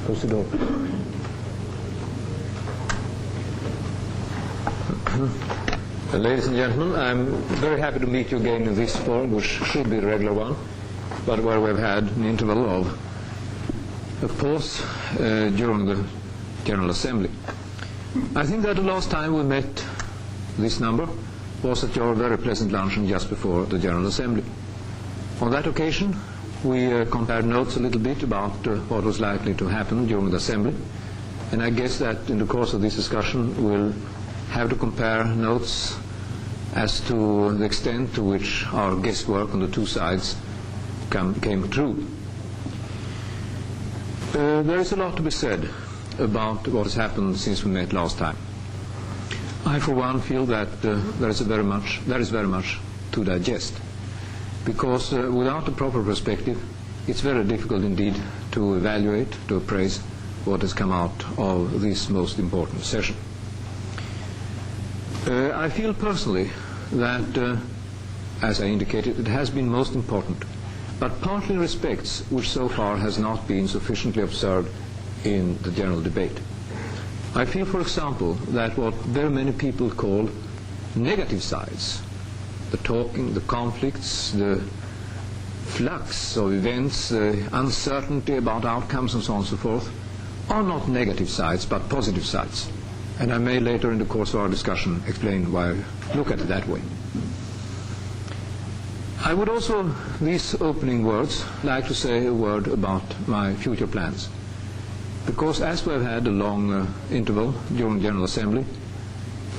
Close the door. Ladies and gentlemen, I'm very happy to meet you again in this forum, which should be a regular one, but where we've had an interval of pause during the General Assembly. I think that the last time we met this number was at your very pleasant luncheon just before the General Assembly. On that occasion, we compared notes a little bit about what was likely to happen during the Assembly, and I guess that in the course of this discussion we'll have to compare notes as to the extent to which our guesswork on the two sides came true. There is a lot to be said about what has happened since we met last time. I, for one, feel that there is very much to digest, because without a proper perspective, it's very difficult indeed to evaluate, to appraise what has come out of this most important session. I feel personally that, as I indicated, it has been most important, but partly in respects which so far has not been sufficiently observed in the general debate. I feel, for example, that what very many people call negative sides, the talking, the conflicts, the flux of events, the uncertainty about outcomes and so on and so forth, are not negative sides but positive sides. And I may later in the course of our discussion explain why I look at it that way. I would also, these opening words, like to say a word about my future plans. Because as we have had a long interval during General Assembly,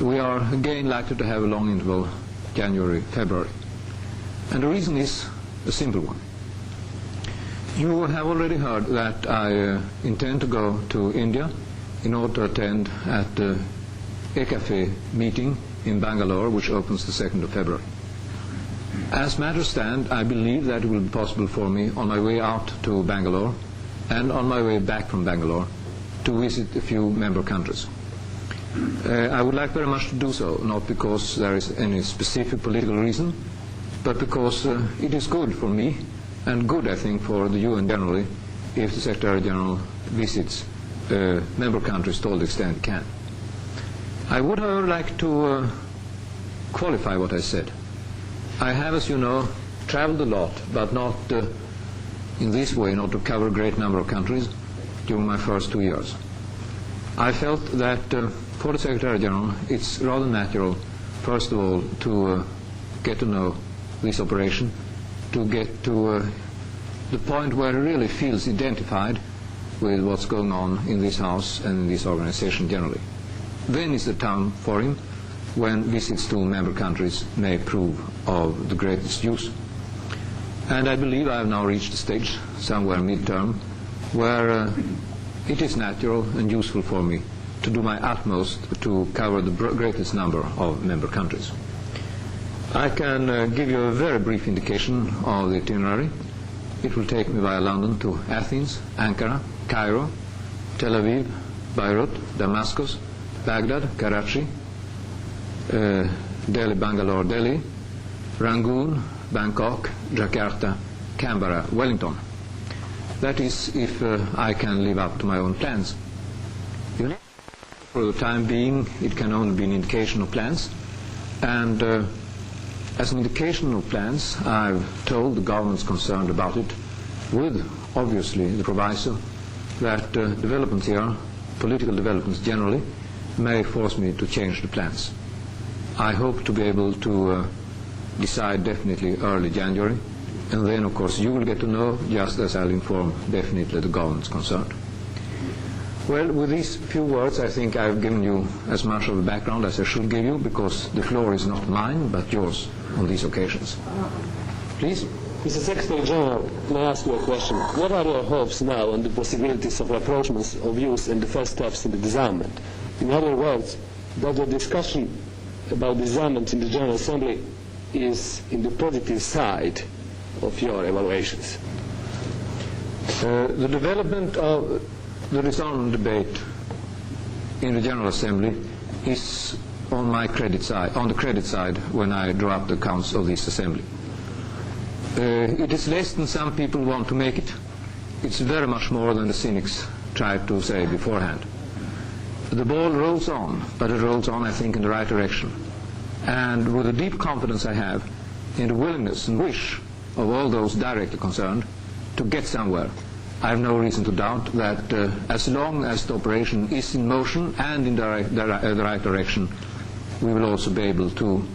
we are again likely to have a long interval January, February. And the reason is a simple one. You have already heard that I intend to go to India in order to attend at the ECAFE meeting in Bangalore, which opens the 2nd of February. As matters stand, I believe that it will be possible for me on my way out to Bangalore and on my way back from Bangalore to visit a few member countries. I would like very much to do so, not because there is any specific political reason, but because it is good for me and good, I think, for the UN generally if the Secretary-General visits member countries to all the extent it can. I would, however, like to qualify what I said. I have, as you know, traveled a lot, but not in this way, not to cover a great number of countries during my first 2 years. I felt that for the Secretary-General it's rather natural, first of all, to get to know this operation, to get to the point where he really feels identified with what's going on in this House and in this organization generally. Then is the time for him when visits to member countries may prove of the greatest use. And I believe I have now reached a stage, somewhere mid-term, where it is natural and useful for me to do my utmost to cover the greatest number of member countries. I can give you a very brief indication of the itinerary. It will take me via London to Athens, Ankara, Cairo, Tel Aviv, Beirut, Damascus, Baghdad, Karachi, Delhi, Bangalore, Delhi, Rangoon, Bangkok, Jakarta, Canberra, Wellington. That is if I can live up to my own plans. For the time being, it can only be an indication of plans, and as an indication of plans, I've told the governments concerned about it, with obviously the proviso that developments here, political developments generally, may force me to change the plans. I hope to be able to decide definitely early January, and then of course you will get to know, just as I'll inform definitely the governments concerned. Well, with these few words, I think I've given you as much of a background as I should give you, because the floor is not mine, but yours on these occasions. Please. Mr. Secretary-General, may I ask you a question? What are your hopes now on the possibilities of rapprochement of views and the first steps in the disarmament? In other words, that the discussion about disarmament in the General Assembly is in the positive side of your evaluations? The development of the disarmament debate in the General Assembly is on my credit side, on the credit side, when I draw up the accounts of this Assembly. It is less than some people want to make it. It's very much more than the cynics tried to say beforehand. The ball rolls on, but it rolls on, I think, in the right direction. And with the deep confidence I have in the willingness and wish of all those directly concerned to get somewhere, I have no reason to doubt that as long as the operation is in motion and in the right direction, we will also be able to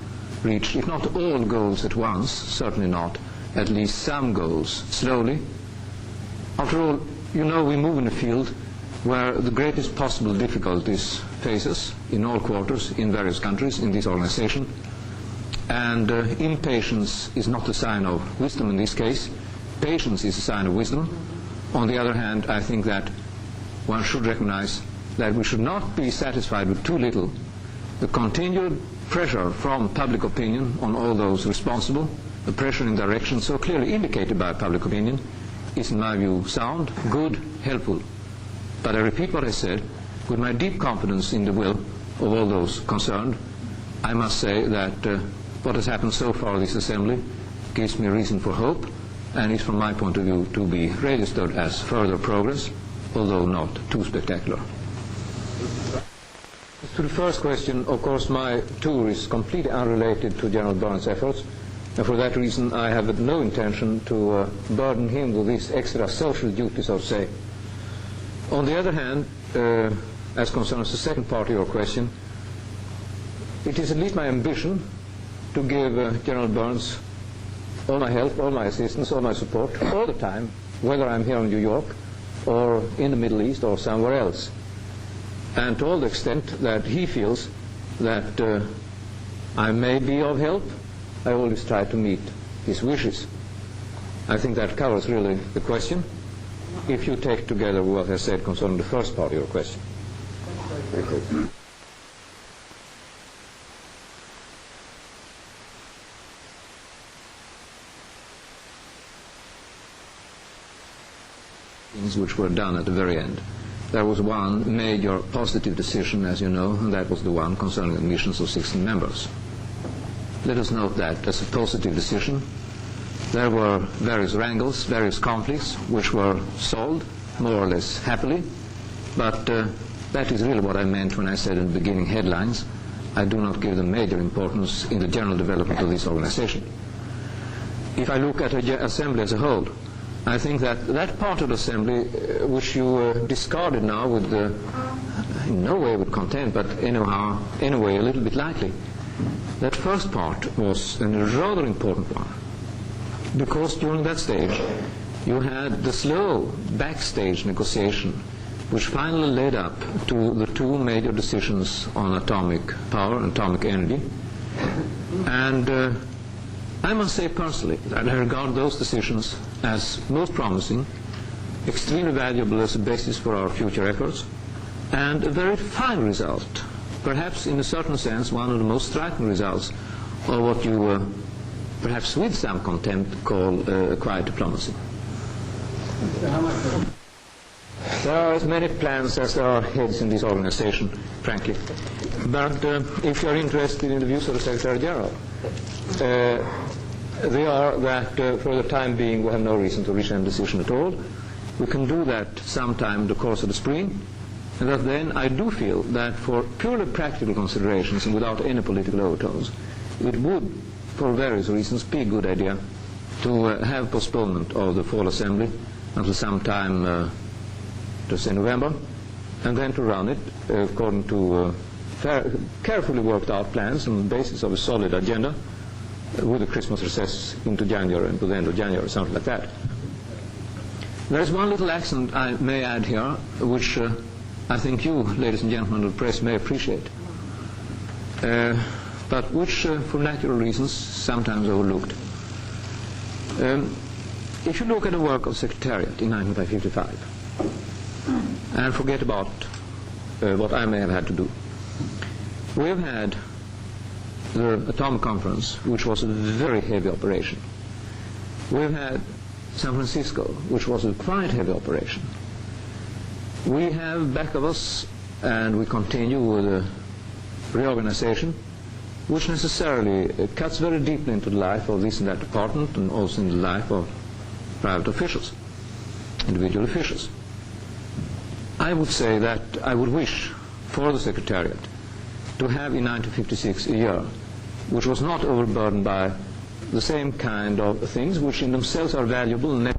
reach, if not all goals at once, certainly not, at least some goals slowly. After all, you know, we move in a field where the greatest possible difficulties face us in all quarters, in various countries, in this organization. And impatience is not a sign of wisdom in this case. Patience is a sign of wisdom. On the other hand, I think that one should recognize that we should not be satisfied with too little. The continued pressure from public opinion on all those responsible, the pressure in direction so clearly indicated by public opinion, is in my view sound, good, helpful. But I repeat what I said, with my deep confidence in the will of all those concerned, I must say that what has happened so far in this assembly gives me reason for hope, and is from my point of view to be registered as further progress, although not too spectacular. To the first question, of course, my tour is completely unrelated to General Burns' efforts, and for that reason I have no intention to burden him with these extra social duties, so to say. On the other hand, as concerns the second part of your question, it is at least my ambition to give General Burns all my help, all my assistance, all my support, all the time, whether I'm here in New York or in the Middle East or somewhere else. And to all the extent that he feels that I may be of help, I always try to meet his wishes. I think that covers really the question, if you take together what I said concerning the first part of your question. Things which were done at the very end. There was one major positive decision, as you know, and that was the one concerning admissions of 16 members. Let us note that as a positive decision. There were various wrangles, various conflicts, which were solved more or less happily, but that is really what I meant when I said in the beginning headlines. I do not give them major importance in the general development of this organization. If I look at the assembly as a whole, I think that that part of the assembly which you discarded now with in no way with contempt, but anyhow, anyway, a little bit lightly, that first part was a rather important one, because during that stage you had the slow backstage negotiation which finally led up to the two major decisions on atomic power and atomic energy. And I must say personally that I regard those decisions as most promising, extremely valuable as a basis for our future efforts, and a very fine result, perhaps in a certain sense one of the most striking results of what you perhaps with some contempt call quiet diplomacy. There are as many plans as there are heads in this organization, frankly. But if you are interested in the views of the Secretary-General, they are that for the time being we have no reason to reach any decision at all. We can do that sometime in the course of the spring, and that then I do feel that for purely practical considerations and without any political overtones, it would, for various reasons, be a good idea to have postponement of the fall assembly until sometime to say November, and then to run it according to carefully worked out plans on the basis of a solid agenda, with the Christmas recess into January and to the end of January, something like that. There is one little accent I may add here, which I think you, ladies and gentlemen of the press, may appreciate, but which, for natural reasons, sometimes overlooked. If you look at the work of the Secretariat in 1955, and forget about what I may have had to do, we have had the Atomic Conference, which was a very heavy operation. We've had San Francisco, which was a quite heavy operation. We have back of us, and we continue with a reorganization, which necessarily cuts very deeply into the life of this and that department, and also in the life of private officials, individual officials. I would say that I would wish for the Secretariat to have in 1956 a year which was not overburdened by the same kind of things which in themselves are valuable and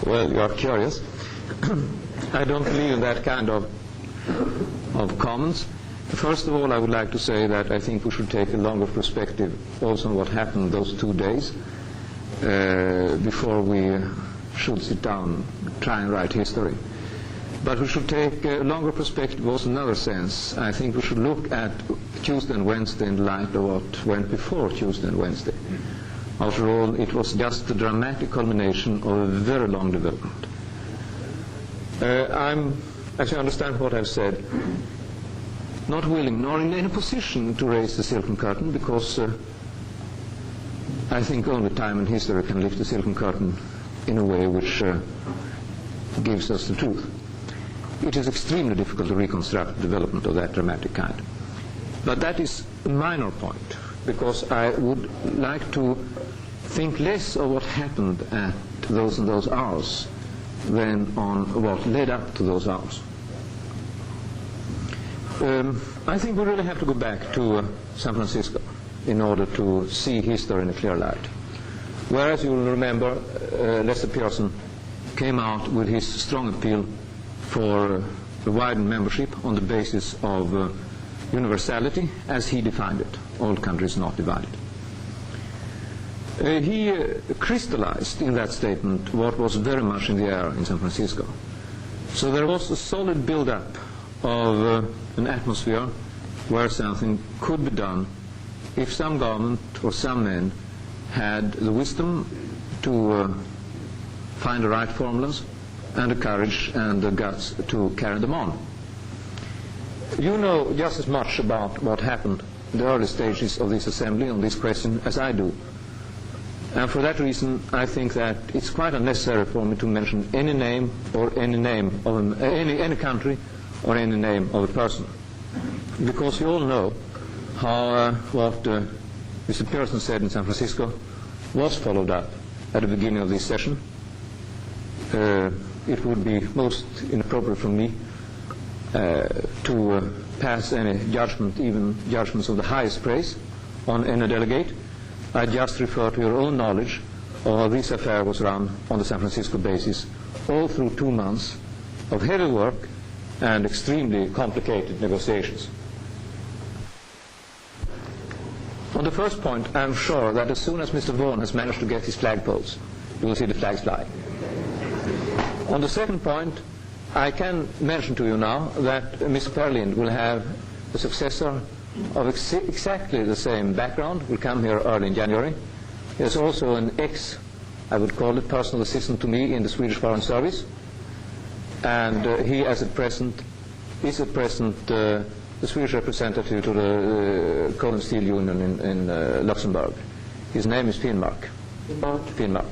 well, you are curious. I don't believe in that kind of comments. First of all, I would like to say that I think we should take a longer perspective also on what happened those 2 days before we should sit down and try and write history. But we should take a longer perspective also in another sense. I think we should look at Tuesday and Wednesday in the light of what went before Tuesday and Wednesday. After all, it was just the dramatic culmination of a very long development. I'm, as you understand what I've said, not willing nor in any position to raise the silken curtain, because I think only time and history can lift the silken curtain in a way which gives us the truth. It is extremely difficult to reconstruct the development of that dramatic kind. But that is a minor point, because I would like to think less of what happened at those and those hours than on what led up to those hours. I think we really have to go back to San Francisco in order to see history in a clear light. Whereas you will remember, Lester Pearson came out with his strong appeal for a widened membership on the basis of universality, as he defined it, all countries not divided. He crystallized in that statement what was very much in the air in San Francisco. So there was a solid build-up of an atmosphere where something could be done if some government or some men had the wisdom to find the right formulas and the courage and the guts to carry them on. You know just as much about what happened in the early stages of this assembly on this question as I do. And for that reason, I think that it's quite unnecessary for me to mention any name or any name of any country or any name of a person, because you all know how what Mr. Pearson said in San Francisco was followed up at the beginning of this session. It would be most inappropriate for me to pass any judgment, even judgments of the highest praise, on any delegate. I just refer to your own knowledge of how this affair was run on the San Francisco basis, all through 2 months of heavy work and extremely complicated negotiations. On the first point, I'm sure that as soon as Mr. Vaughan has managed to get his flagpoles, you will see the flags fly. On the second point, I can mention to you now that Mr. Perlind will have a successor of exactly the same background, will come here early in January. He is also an I would call it, personal assistant to me in the Swedish Foreign Service. And he, as at present, is at present the Swedish representative to the Coal and Steel Union in Luxembourg. His name is Finnmark. Finnmark.